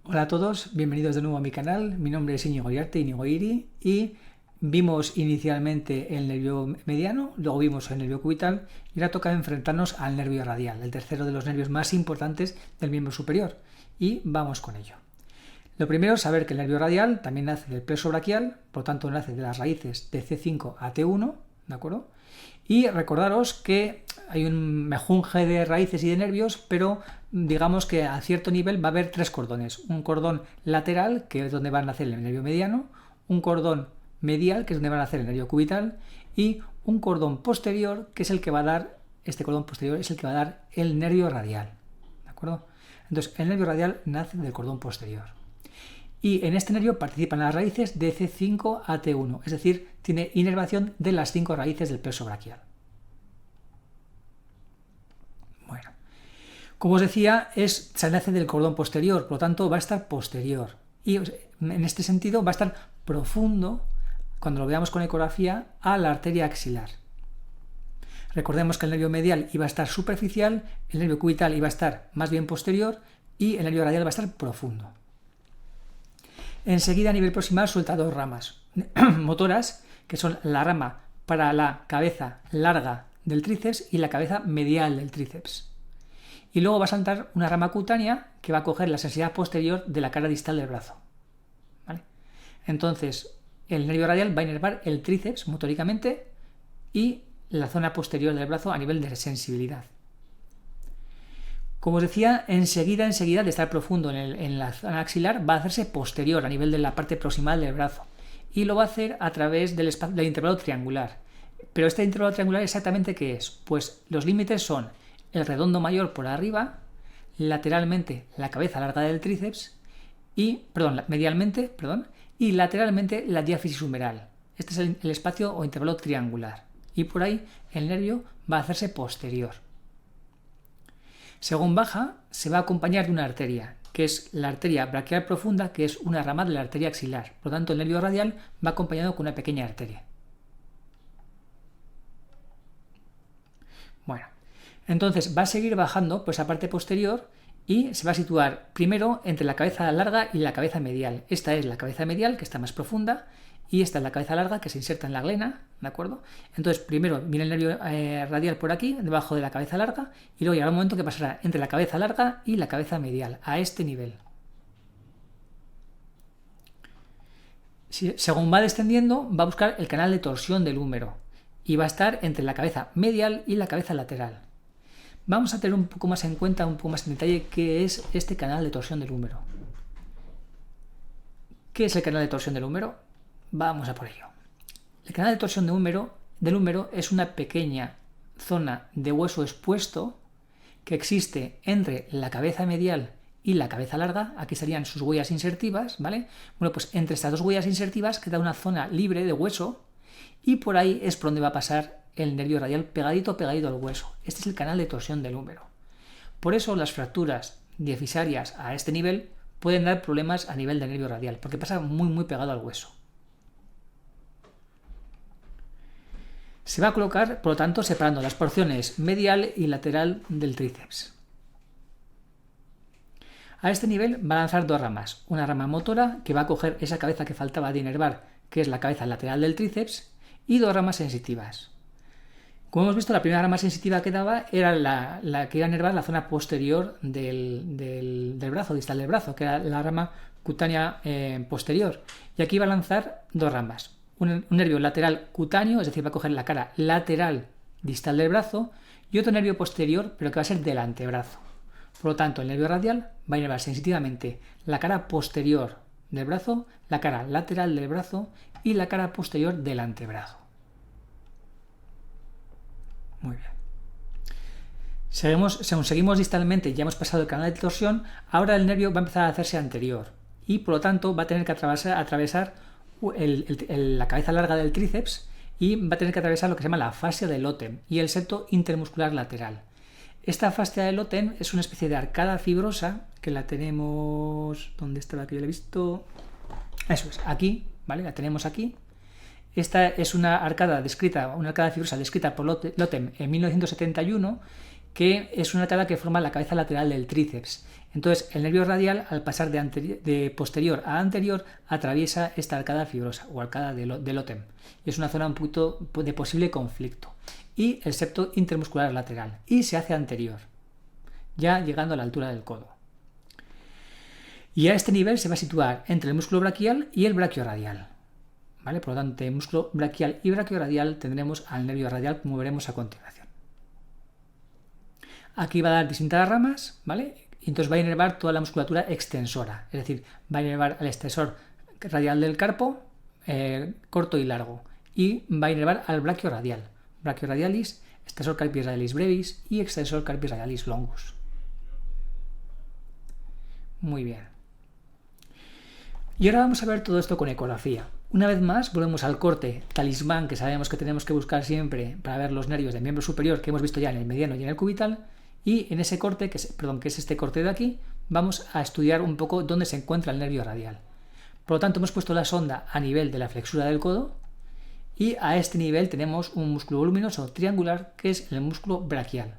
Hola a todos, bienvenidos de nuevo a mi canal. Mi nombre es Íñigo Iriarte, Íñigo Iri, y vimos inicialmente el nervio mediano, luego vimos el nervio cubital y ahora toca enfrentarnos al nervio radial, el tercero de los nervios más importantes del miembro superior, y vamos con ello. Lo primero es saber que el nervio radial también nace del plexo braquial, por lo tanto nace de las raíces de C5 a T1, ¿de acuerdo? Y recordaros que hay un mejunje de raíces y de nervios, pero digamos que a cierto nivel va a haber tres cordones. Un cordón lateral, que es donde va a nacer el nervio mediano, un cordón medial, que es donde va a nacer el nervio cubital, y un cordón posterior, que es el que va a dar, este cordón posterior es el que va a dar el nervio radial. ¿De acuerdo? Entonces, el nervio radial nace del cordón posterior. Y en este nervio participan las raíces de C5 a T1, es decir, tiene inervación de las 5 raíces del plexo braquial. Bueno, como os decía, se nace del cordón posterior, por lo tanto va a estar posterior. Y en este sentido va a estar profundo, cuando lo veamos con ecografía, a la arteria axilar. Recordemos que el nervio medial iba a estar superficial, el nervio cubital iba a estar más bien posterior y el nervio radial va a estar profundo. Enseguida, a nivel proximal, suelta dos ramas motoras, que son la rama para la cabeza larga del tríceps y la cabeza medial del tríceps. Y luego va a saltar una rama cutánea que va a coger la sensibilidad posterior de la cara distal del brazo. ¿Vale? Entonces, el nervio radial va a inervar el tríceps motóricamente y la zona posterior del brazo a nivel de sensibilidad. Como os decía, enseguida de estar profundo en la zona axilar, va a hacerse posterior a nivel de la parte proximal del brazo. Y lo va a hacer a través del intervalo triangular. Pero este intervalo triangular, ¿exactamente qué es? Pues los límites son el redondo mayor por arriba, lateralmente la cabeza larga del tríceps, medialmente, y lateralmente la diáfisis humeral. Este es el espacio o intervalo triangular. Y por ahí el nervio va a hacerse posterior. Según baja, se va a acompañar de una arteria, que es la arteria braquial profunda, que es una rama de la arteria axilar. Por lo tanto, el nervio radial va acompañado con una pequeña arteria. Bueno, entonces va a seguir bajando por esa parte posterior y se va a situar primero entre la cabeza larga y la cabeza medial. Esta es la cabeza medial, que está más profunda, y esta es la cabeza larga, que se inserta en la glena, ¿de acuerdo? Entonces, primero viene el nervio radial por aquí, debajo de la cabeza larga, y luego llegará un momento que pasará entre la cabeza larga y la cabeza medial, a este nivel. Según va descendiendo, va a buscar el canal de torsión del húmero, y va a estar entre la cabeza medial y la cabeza lateral. Vamos a tener un poco más en cuenta, un poco más en detalle, qué es este canal de torsión del húmero. ¿Qué es el canal de torsión del húmero? Vamos a por ello. El canal de torsión del húmero es una pequeña zona de hueso expuesto que existe entre la cabeza medial y la cabeza larga. Aquí serían sus huellas insertivas, ¿vale? Bueno, pues entre estas dos huellas insertivas queda una zona libre de hueso y por ahí es por donde va a pasar el nervio radial pegadito al hueso. Este es el canal de torsión del húmero. Por eso las fracturas diafisarias a este nivel pueden dar problemas a nivel del nervio radial, porque pasa muy pegado al hueso. Se va a colocar, por lo tanto, separando las porciones medial y lateral del tríceps. A este nivel va a lanzar dos ramas. Una rama motora, que va a coger esa cabeza que faltaba de inervar, que es la cabeza lateral del tríceps, y dos ramas sensitivas. Como hemos visto, la primera rama sensitiva que daba era la que iba a inervar la zona posterior del brazo, distal del brazo, que era la rama cutánea posterior. Y aquí va a lanzar dos ramas. Un nervio lateral cutáneo, es decir, va a coger la cara lateral distal del brazo, y otro nervio posterior, pero que va a ser del antebrazo. Por lo tanto, el nervio radial va a inervar sensitivamente la cara posterior del brazo, la cara lateral del brazo y la cara posterior del antebrazo. Muy bien. Según seguimos distalmente, ya hemos pasado el canal de torsión, ahora el nervio va a empezar a hacerse anterior y por lo tanto va a tener que atravesar la cabeza larga del tríceps y va a tener que atravesar lo que se llama la fascia del Loten y el septo intermuscular lateral. Esta fascia del Loten es una especie de arcada fibrosa que la tenemos... ¿Dónde estaba que yo la he visto? Eso es, aquí, ¿vale? La tenemos aquí. Esta es una arcada fibrosa descrita por Loten en 1971, que es una arcada que forma la cabeza lateral del tríceps. Entonces, el nervio radial, al pasar de posterior a anterior, atraviesa esta arcada fibrosa o arcada de Lotem. Y es una zona un poquito de posible conflicto. Y el septo intermuscular lateral. Y se hace anterior, ya llegando a la altura del codo. Y a este nivel se va a situar entre el músculo braquial y el braquioradial. ¿Vale? Por lo tanto, entre el músculo braquial y braquioradial tendremos al nervio radial, como veremos a continuación. Aquí va a dar distintas ramas, ¿vale? Y entonces va a inervar toda la musculatura extensora, es decir, va a inervar el extensor radial del carpo, corto y largo, y va a inervar al braquioradial, brachioradialis, extensor carpis radialis brevis y extensor carpis radialis longus. Muy bien. Y ahora vamos a ver todo esto con ecografía. Una vez más, volvemos al corte talismán que sabemos que tenemos que buscar siempre para ver los nervios del miembro superior que hemos visto ya en el mediano y en el cubital. Y en ese corte, que es este corte de aquí, vamos a estudiar un poco dónde se encuentra el nervio radial. Por lo tanto, hemos puesto la sonda a nivel de la flexura del codo y a este nivel tenemos un músculo voluminoso triangular que es el músculo braquial.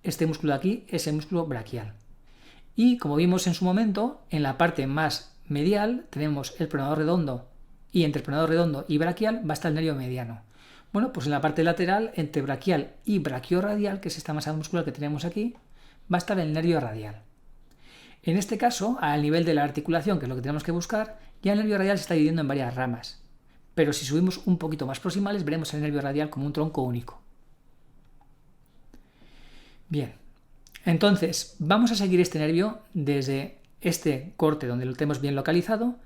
Este músculo de aquí es el músculo braquial. Y como vimos en su momento, en la parte más medial tenemos el pronador redondo y entre el pronador redondo y braquial va a estar el nervio mediano. Bueno, pues en la parte lateral, entre braquial y brachioradial, que es esta masa muscular que tenemos aquí, va a estar el nervio radial. En este caso, al nivel de la articulación, que es lo que tenemos que buscar, ya el nervio radial se está dividiendo en varias ramas. Pero si subimos un poquito más proximales, veremos el nervio radial como un tronco único. Bien, entonces vamos a seguir este nervio desde este corte donde lo tenemos bien localizado,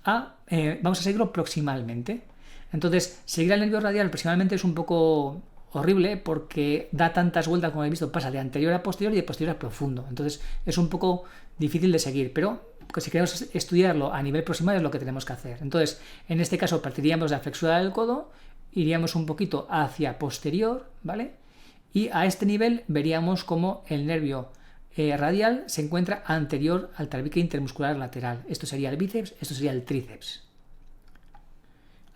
vamos a seguirlo proximalmente. Entonces, seguir el nervio radial proximalmente es un poco horrible porque da tantas vueltas como habéis visto, pasa de anterior a posterior y de posterior a profundo. Entonces, es un poco difícil de seguir, pero si queremos estudiarlo a nivel proximal es lo que tenemos que hacer. Entonces, en este caso partiríamos de la flexura del codo, iríamos un poquito hacia posterior, ¿vale? Y a este nivel veríamos cómo el nervio radial se encuentra anterior al tabique intermuscular lateral. Esto sería el bíceps, esto sería el tríceps.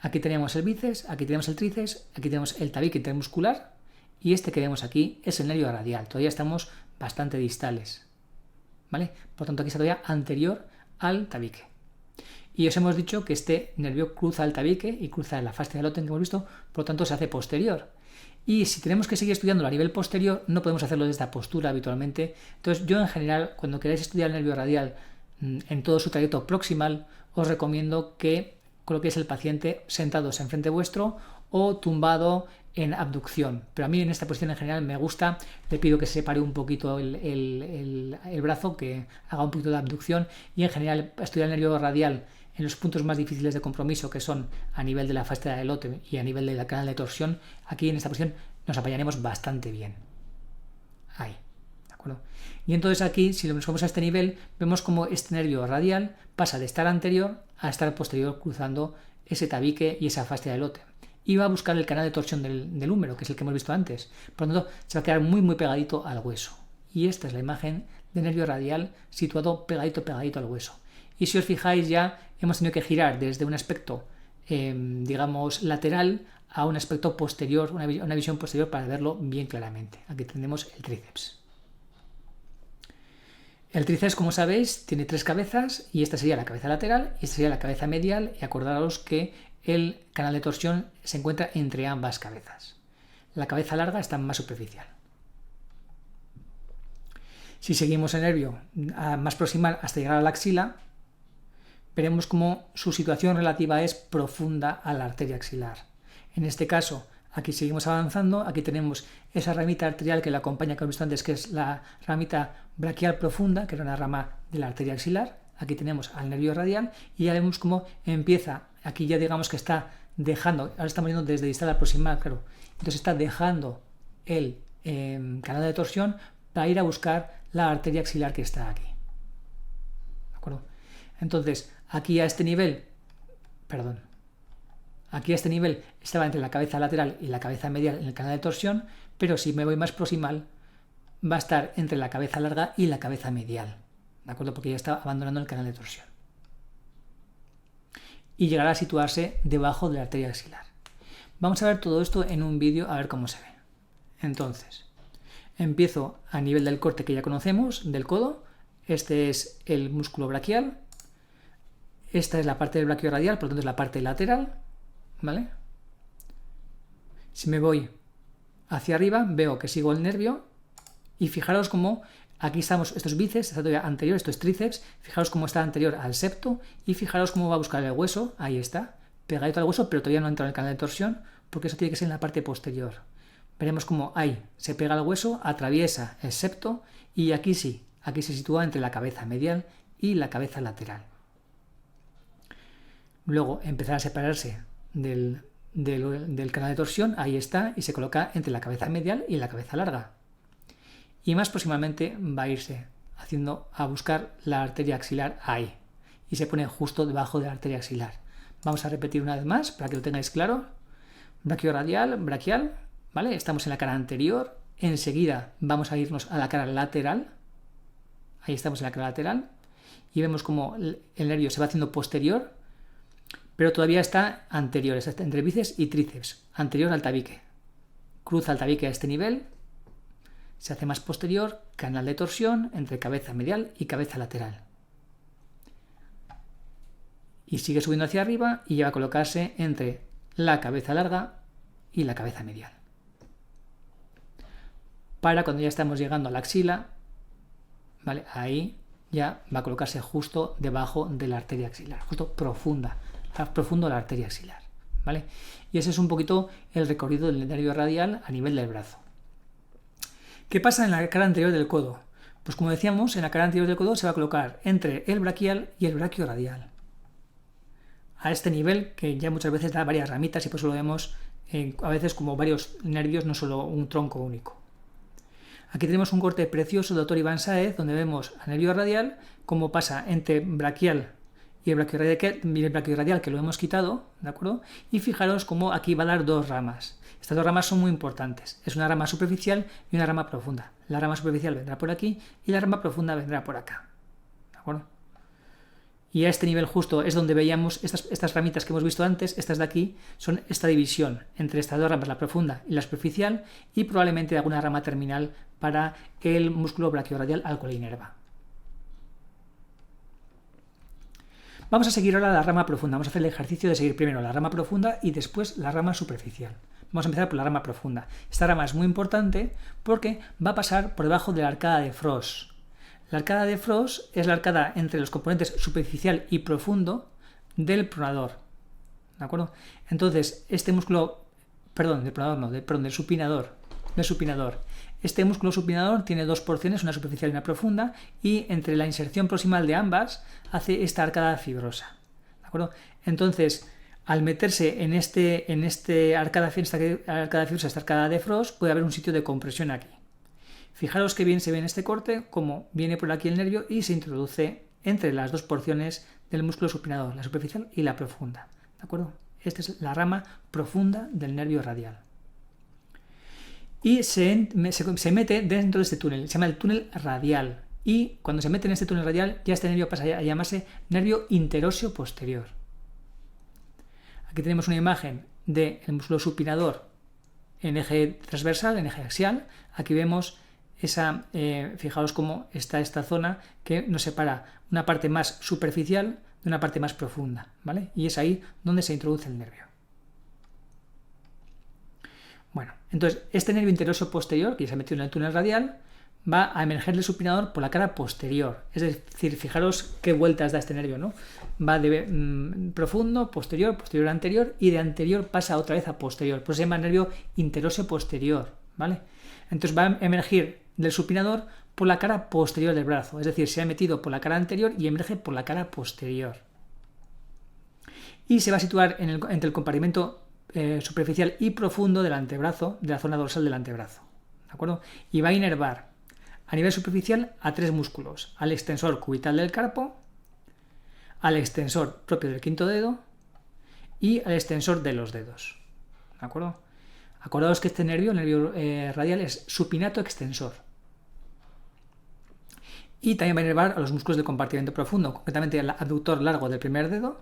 Aquí tenemos el bíceps, aquí tenemos el tríceps, aquí tenemos el tabique intermuscular y este que vemos aquí es el nervio radial. Todavía estamos bastante distales, ¿vale? Por lo tanto, aquí está todavía anterior al tabique. Y os hemos dicho que este nervio cruza el tabique y cruza la fascia del Lotem que hemos visto, por lo tanto se hace posterior. Y si tenemos que seguir estudiándolo a nivel posterior, no podemos hacerlo de esta postura habitualmente. Entonces, yo en general, cuando queráis estudiar el nervio radial en todo su trayecto proximal, os recomiendo que coloquéis el paciente sentados enfrente vuestro o tumbado en abducción. Pero a mí en esta posición en general me gusta, le pido que se separe un poquito el brazo, que haga un poquito de abducción y en general estudiar el nervio radial en los puntos más difíciles de compromiso, que son a nivel de la fascia del Lotem y a nivel del canal de torsión, aquí en esta posición nos apañaremos bastante bien. Ahí, ¿de acuerdo? Y entonces aquí, si nos vamos a este nivel, vemos como este nervio radial pasa de estar anterior a estar posterior cruzando ese tabique y esa fascia del Lotem. Y va a buscar el canal de torsión del húmero, que es el que hemos visto antes. Por lo tanto, se va a quedar muy muy pegadito al hueso. Y esta es la imagen del nervio radial situado pegadito al hueso. Y si os fijáis ya hemos tenido que girar desde un aspecto, digamos, lateral a un aspecto posterior, una visión posterior para verlo bien claramente. Aquí tenemos el tríceps. El tríceps, como sabéis, tiene 3 cabezas y esta sería la cabeza lateral y esta sería la cabeza medial y acordaros que el canal de torsión se encuentra entre ambas cabezas. La cabeza larga está más superficial. Si seguimos el nervio más proximal hasta llegar a la axila, veremos cómo su situación relativa es profunda a la arteria axilar. En este caso, aquí seguimos avanzando, aquí tenemos esa ramita arterial que la acompaña, que hemos visto antes, que es la ramita braquial profunda, que era una rama de la arteria axilar. Aquí tenemos al nervio radial y ya vemos cómo empieza, aquí ya digamos que está dejando, ahora estamos yendo desde distal a proximal, claro, entonces está dejando el canal de torsión para ir a buscar la arteria axilar que está aquí. ¿De acuerdo? Entonces, aquí a este nivel estaba entre la cabeza lateral y la cabeza medial en el canal de torsión, pero si me voy más proximal va a estar entre la cabeza larga y la cabeza medial, ¿de acuerdo? Porque ya está abandonando el canal de torsión. Y llegará a situarse debajo de la arteria axilar. Vamos a ver todo esto en un vídeo a ver cómo se ve. Entonces, Empiezo a nivel del corte que ya conocemos, del codo. Este es el músculo braquial. Esta es la parte del braquiorradial, por lo tanto es la parte lateral, ¿vale? Si me voy hacia arriba, veo que sigo el nervio y fijaros cómo aquí estamos, esto es bíceps, esto es anterior, esto es tríceps, fijaros cómo está anterior al septo y fijaros cómo va a buscar el hueso, ahí está, pegadito al hueso, pero todavía no entra en el canal de torsión porque eso tiene que ser en la parte posterior. Veremos cómo ahí se pega al hueso, atraviesa el septo y aquí sí, aquí se sitúa entre la cabeza medial y la cabeza lateral. Luego empezará a separarse del canal de torsión, ahí está, y se coloca entre la cabeza medial y la cabeza larga. Y más próximamente va a irse a buscar la arteria axilar ahí, y se pone justo debajo de la arteria axilar. Vamos a repetir una vez más para que lo tengáis claro. Braquiorradial, braquial, ¿vale? Estamos en la cara anterior, enseguida vamos a irnos a la cara lateral, ahí estamos en la cara lateral, y vemos como el nervio se va haciendo posterior, pero todavía está anterior, está entre bíceps y tríceps, anterior al tabique. Cruza el tabique a este nivel, se hace más posterior, canal de torsión entre cabeza medial y cabeza lateral. Y sigue subiendo hacia arriba y ya va a colocarse entre la cabeza larga y la cabeza medial. Para cuando ya estamos llegando a la axila, ¿vale? Ahí ya va a colocarse justo debajo de la arteria axilar, justo profundo la arteria axilar, ¿vale? Y ese es un poquito el recorrido del nervio radial a nivel del brazo. ¿Qué pasa en la cara anterior del codo? Pues como decíamos, en la cara anterior del codo se va a colocar entre el braquial y el braquiorradial. A este nivel, que ya muchas veces da varias ramitas y por eso lo vemos a veces como varios nervios, no solo un tronco único. Aquí tenemos un corte precioso del Dr. Iván Sáez, donde vemos al nervio radial, cómo pasa entre braquial y el braquiorradial, que lo hemos quitado, ¿de acuerdo? Y fijaros cómo aquí va a dar dos ramas. Estas dos ramas son muy importantes. Es una rama superficial y una rama profunda. La rama superficial vendrá por aquí y la rama profunda vendrá por acá, ¿de acuerdo? Y a este nivel justo es donde veíamos estas ramitas que hemos visto antes, estas de aquí, son esta división entre estas dos ramas, la profunda y la superficial, y probablemente alguna rama terminal para el músculo braquiorradial al cual inerva. Vamos a seguir ahora la rama profunda. Vamos a hacer el ejercicio de seguir primero la rama profunda y después la rama superficial. Vamos a empezar por la rama profunda. Esta rama es muy importante porque va a pasar por debajo de la arcada de Frost. La arcada de Frost es la arcada entre los componentes superficial y profundo del pronador, ¿de acuerdo? Entonces, este músculo, del supinador. Este músculo supinador tiene dos porciones, una superficial y una profunda, y entre la inserción proximal de ambas hace esta arcada fibrosa, ¿de acuerdo? Entonces, al meterse en esta arcada fibrosa, esta arcada de Frost, puede haber un sitio de compresión aquí. Fijaros que bien se ve en este corte cómo viene por aquí el nervio y se introduce entre las dos porciones del músculo supinador, la superficial y la profunda, ¿de acuerdo? Esta es la rama profunda del nervio radial. Y se mete dentro de este túnel, se llama el túnel radial. Y cuando se mete en este túnel radial, ya este nervio pasa a llamarse nervio interóseo posterior. Aquí tenemos una imagen del músculo supinador en eje transversal, en eje axial. Aquí vemos fijaos cómo está esta zona que nos separa una parte más superficial de una parte más profunda, ¿vale? Y es ahí donde se introduce el nervio. Bueno, entonces este nervio interóseo posterior, que ya se ha metido en el túnel radial, va a emerger del supinador por la cara posterior. Es decir, fijaros qué vueltas da este nervio, ¿no? Va de profundo, posterior, posterior anterior, y de anterior pasa otra vez a posterior. Por eso se llama nervio interóseo posterior, ¿vale? Entonces va a emergir del supinador por la cara posterior del brazo, es decir, se ha metido por la cara anterior y emerge por la cara posterior. Y se va a situar entre el compartimento superficial y profundo del antebrazo, de la zona dorsal del antebrazo, ¿de acuerdo? Y va a inervar a nivel superficial a tres músculos: al extensor cubital del carpo, al extensor propio del quinto dedo y al extensor de los dedos, ¿de acuerdo? Acordaos que este nervio, el nervio radial, es supinato extensor. Y también va a inervar a los músculos del compartimento profundo, concretamente al abductor largo del primer dedo,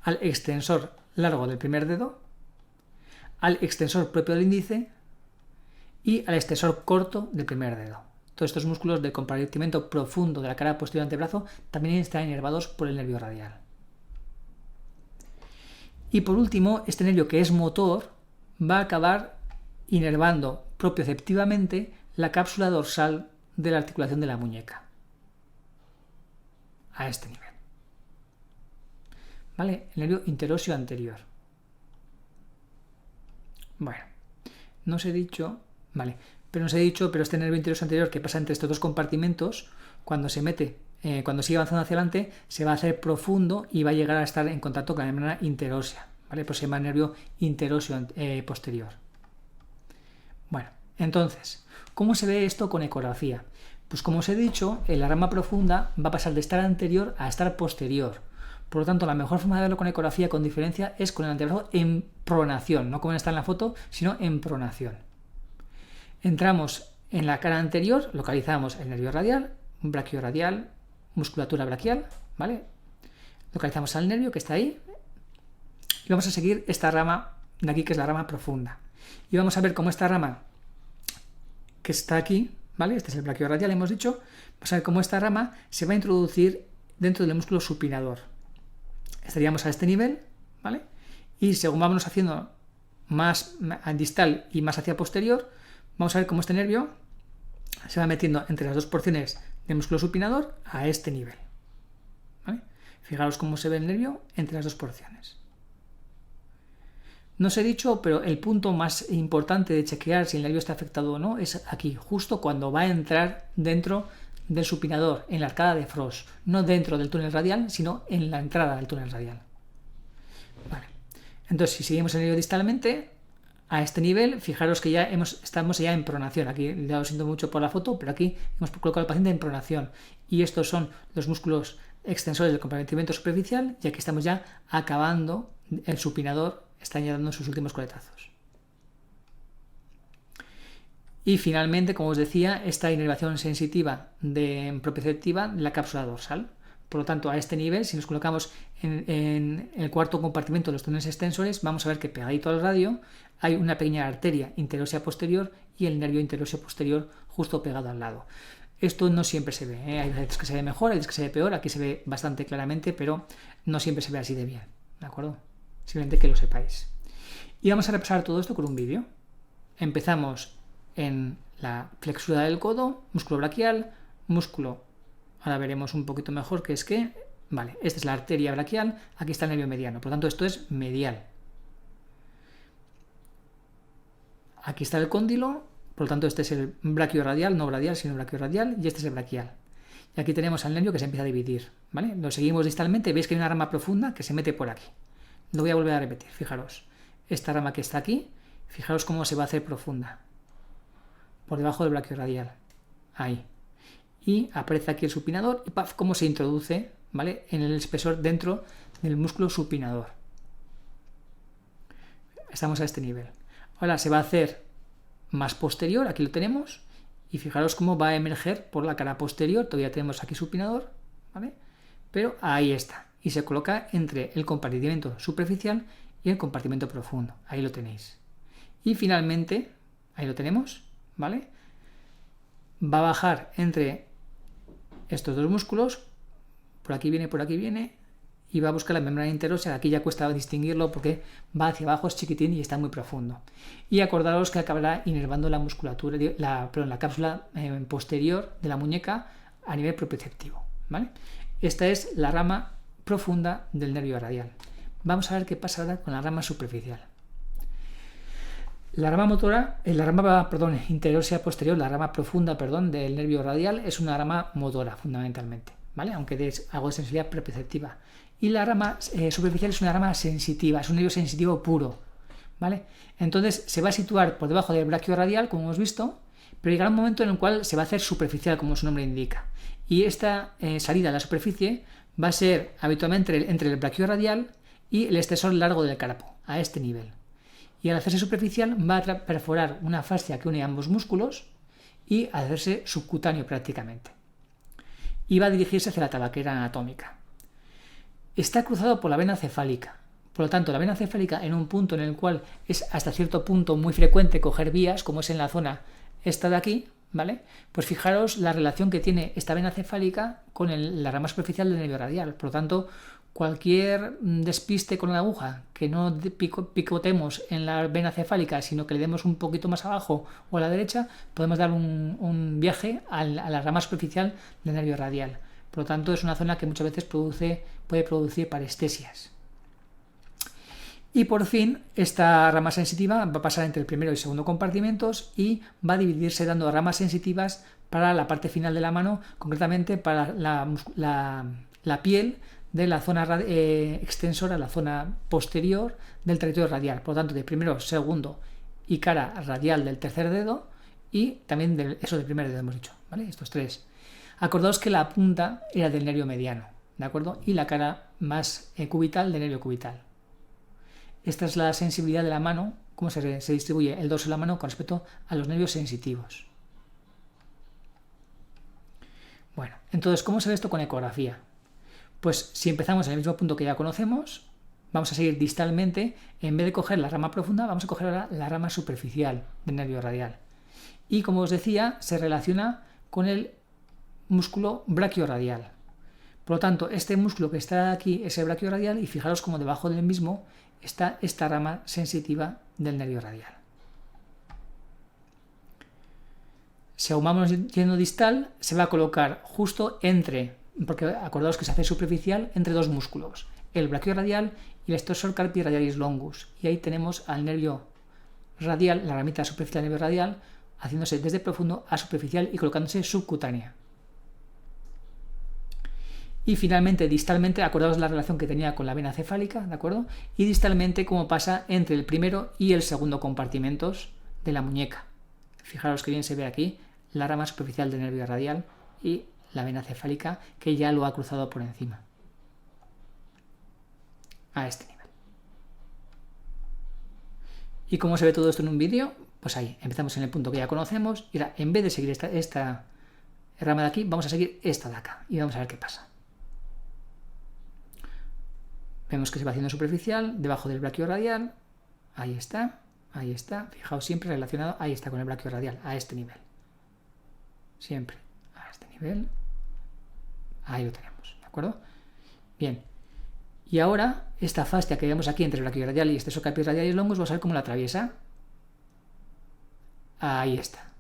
al extensor largo del primer dedo, al extensor propio del índice y al extensor corto del primer dedo. Todos estos músculos del compartimento profundo de la cara posterior del antebrazo también están inervados por el nervio radial. Y por último, este nervio que es motor va a acabar inervando propioceptivamente la cápsula dorsal de la articulación de la muñeca. A este nivel. ¿Vale? El nervio interóseo anterior. Bueno, no os he dicho, vale, pero este nervio interóseo anterior que pasa entre estos dos compartimentos, cuando se mete, cuando sigue avanzando hacia adelante, se va a hacer profundo y va a llegar a estar en contacto con la membrana interósea, ¿vale? Pues se llama nervio interóseo posterior. Bueno, entonces, ¿cómo se ve esto con ecografía? Pues como os he dicho, la rama profunda va a pasar de estar anterior a estar posterior. Por lo tanto, la mejor forma de verlo con ecografía con diferencia es con el antebrazo en pronación, no como está en la foto, sino en pronación. Entramos en la cara anterior, localizamos el nervio radial, braquioradial, musculatura braquial, ¿vale? Localizamos al nervio que está ahí y vamos a seguir esta rama de aquí, que es la rama profunda. Y vamos a ver cómo esta rama que está aquí, ¿vale? Este es el braquioradial, hemos dicho. Vamos a ver cómo esta rama se va a introducir dentro del músculo supinador. Estaríamos a este nivel, ¿vale? Y según vamos haciendo más distal y más hacia posterior, vamos a ver cómo este nervio se va metiendo entre las dos porciones del músculo supinador a este nivel, ¿vale? Fijaros cómo se ve el nervio entre las dos porciones. No os he dicho, pero el punto más importante de chequear si el nervio está afectado o no es aquí, justo cuando va a entrar dentro del supinador, en la arcada de Frost, no dentro del túnel radial, sino en la entrada del túnel radial. Vale. Entonces, si seguimos el nervio distalmente, a este nivel, fijaros que ya estamos ya en pronación. Aquí ya lo siento mucho por la foto, pero aquí hemos colocado al paciente en pronación. Y estos son los músculos extensores del compartimento superficial, y aquí estamos ya acabando, el supinador está ya dando sus últimos coletazos. Y finalmente, como os decía, esta inervación sensitiva propioceptiva de la cápsula dorsal. Por lo tanto, a este nivel, si nos colocamos en el cuarto compartimento de los túneles extensores, vamos a ver que pegadito al radio hay una pequeña arteria interósea posterior y el nervio interóseo posterior justo pegado al lado. Esto no siempre se ve, ¿eh? Hay veces que se ve mejor, hay veces que se ve peor, aquí se ve bastante claramente, pero no siempre se ve así de bien, ¿de acuerdo? Simplemente que lo sepáis. Y vamos a repasar todo esto con un vídeo. Empezamos en la flexura del codo, músculo braquial, músculo, ahora veremos un poquito mejor que es que, vale, esta es la arteria braquial, aquí está el nervio mediano, por lo tanto esto es medial. Aquí está el cóndilo, por lo tanto este es el braquioradial, no radial, sino braquioradial, y este es el braquial. Y aquí tenemos al nervio que se empieza a dividir, ¿vale? Lo seguimos distalmente, veis que hay una rama profunda que se mete por aquí. Lo voy a volver a repetir, fijaros. Esta rama que está aquí, fijaros cómo se va a hacer profunda. Por debajo del braquioradial. Ahí. Y aparece aquí el supinador y ¡paf! Cómo se introduce, ¿vale? En el espesor dentro del músculo supinador. Estamos a este nivel. Ahora se va a hacer más posterior, aquí lo tenemos, y fijaros cómo va a emerger por la cara posterior, todavía tenemos aquí supinador, ¿vale? Pero ahí está, y se coloca entre el compartimento superficial y el compartimento profundo, ahí lo tenéis. Y finalmente, ahí lo tenemos, ¿vale? Va a bajar entre estos dos músculos, por aquí viene, y va a buscar la membrana interósea. Aquí ya cuesta distinguirlo porque va hacia abajo, es chiquitín y está muy profundo. Y acordaros que acabará inervando la musculatura, la cápsula posterior de la muñeca a nivel propioceptivo, ¿vale? Esta es la rama profunda del nervio radial. Vamos a ver qué pasa ahora con la rama superficial. La rama motora, interósea posterior, la rama profunda, del nervio radial es una rama motora fundamentalmente, ¿vale? Aunque es algo de sensibilidad propioceptiva. Y la rama superficial es una rama sensitiva, es un nervio sensitivo puro, ¿vale? Entonces se va a situar por debajo del braquioradial, como hemos visto, pero llegará un momento en el cual se va a hacer superficial, como su nombre indica. Y esta salida a la superficie va a ser habitualmente entre el braquioradial y el extensor largo del carpo, a este nivel. Y al hacerse superficial va a perforar una fascia que une ambos músculos y hacerse subcutáneo prácticamente. Y va a dirigirse hacia la tabaquera anatómica. Está cruzado por la vena cefálica, Por lo tanto, la vena cefálica en un punto en el cual es hasta cierto punto muy frecuente coger vías, como es en la zona esta de aquí, ¿vale? Pues fijaros la relación que tiene esta vena cefálica con la rama superficial del nervio radial. Por lo tanto, cualquier despiste con la aguja, que no picotemos en la vena cefálica, sino que le demos un poquito más abajo o a la derecha, podemos dar un viaje a la rama superficial del nervio radial. Por lo tanto, es una zona que muchas veces puede producir parestesias. Y por fin, esta rama sensitiva va a pasar entre el primero y el segundo compartimentos y va a dividirse dando ramas sensitivas para la parte final de la mano, concretamente para la piel de la zona extensora, la zona posterior del territorio radial. Por lo tanto, de primero, segundo y cara radial del tercer dedo y también del primer dedo, hemos dicho, ¿vale? Estos tres. Acordaos que la punta era del nervio mediano, ¿de acuerdo? Y la cara más cubital del nervio cubital. Esta es la sensibilidad de la mano, cómo se distribuye el dorso de la mano con respecto a los nervios sensitivos. Bueno, entonces, ¿cómo se ve esto con ecografía? Pues si empezamos en el mismo punto que ya conocemos, vamos a seguir distalmente, en vez de coger la rama profunda, vamos a coger ahora la rama superficial del nervio radial. Y como os decía, se relaciona con el músculo braquioradial. Por lo tanto, este músculo que está aquí es el braquioradial y fijaros como debajo del mismo está esta rama sensitiva del nervio radial. Si aún vamos yendo distal, se va a colocar justo entre, porque acordaos que se hace superficial, entre dos músculos, el braquioradial y el extensor carpi radialis longus. Y ahí tenemos al nervio radial, la ramita superficial del nervio radial, haciéndose desde profundo a superficial y colocándose subcutánea. Y finalmente, distalmente, acordaos la relación que tenía con la vena cefálica, ¿de acuerdo? Y distalmente, cómo pasa entre el primero y el segundo compartimentos de la muñeca. Fijaros que bien se ve aquí la rama superficial del nervio radial y la vena cefálica que ya lo ha cruzado por encima. A este nivel. ¿Y cómo se ve todo esto en un vídeo? Pues ahí, empezamos en el punto que ya conocemos y ahora, en vez de seguir esta rama de aquí, vamos a seguir esta de acá y vamos a ver qué pasa. Vemos que se va haciendo superficial, debajo del braquioradial, ahí está, fijaos siempre relacionado, ahí está con el braquioradial, a este nivel. Siempre a este nivel, ahí lo tenemos, ¿de acuerdo? Bien, y ahora esta fascia que vemos aquí entre el braquioradial y extensor carpi radialis longus, vamos a ver cómo la atraviesa. Ahí está,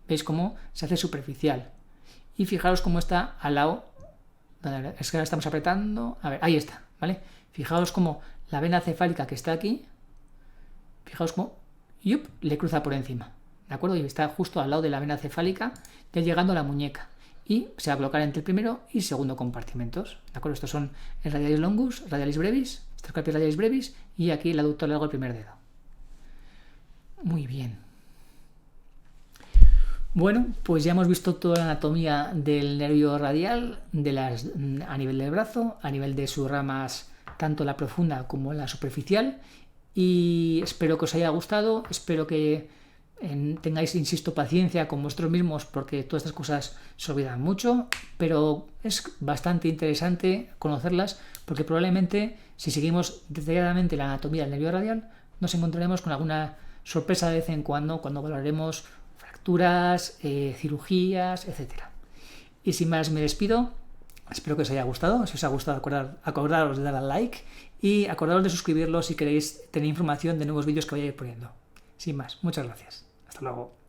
¿veis cómo se hace superficial? Y fijaros cómo está al lado, es que ahora estamos apretando, a ver, ahí está, ¿vale? Fijaos cómo la vena cefálica que está aquí, fijaos cómo le cruza por encima, ¿de acuerdo? Y está justo al lado de la vena cefálica, ya llegando a la muñeca. Y se va a colocar entre el primero y segundo compartimentos, ¿de acuerdo? Estos son el radialis longus, radialis brevis, extensor carpi radialis brevis y aquí el aductor largo del primer dedo. Muy bien. Bueno, pues ya hemos visto toda la anatomía del nervio radial a nivel del brazo, a nivel de sus ramas, tanto la profunda como la superficial, y espero que os haya gustado, espero que tengáis, insisto, paciencia con vosotros mismos porque todas estas cosas se olvidan mucho, pero es bastante interesante conocerlas porque probablemente si seguimos detalladamente la anatomía del nervio radial nos encontraremos con alguna sorpresa de vez en cuando valoraremos fracturas, cirugías, etc. Y sin más me despido, espero que os haya gustado, si os ha gustado acordaros de dar al like y acordaros de suscribirlo si queréis tener información de nuevos vídeos que vaya a ir poniendo. Sin más, muchas gracias. Hasta luego.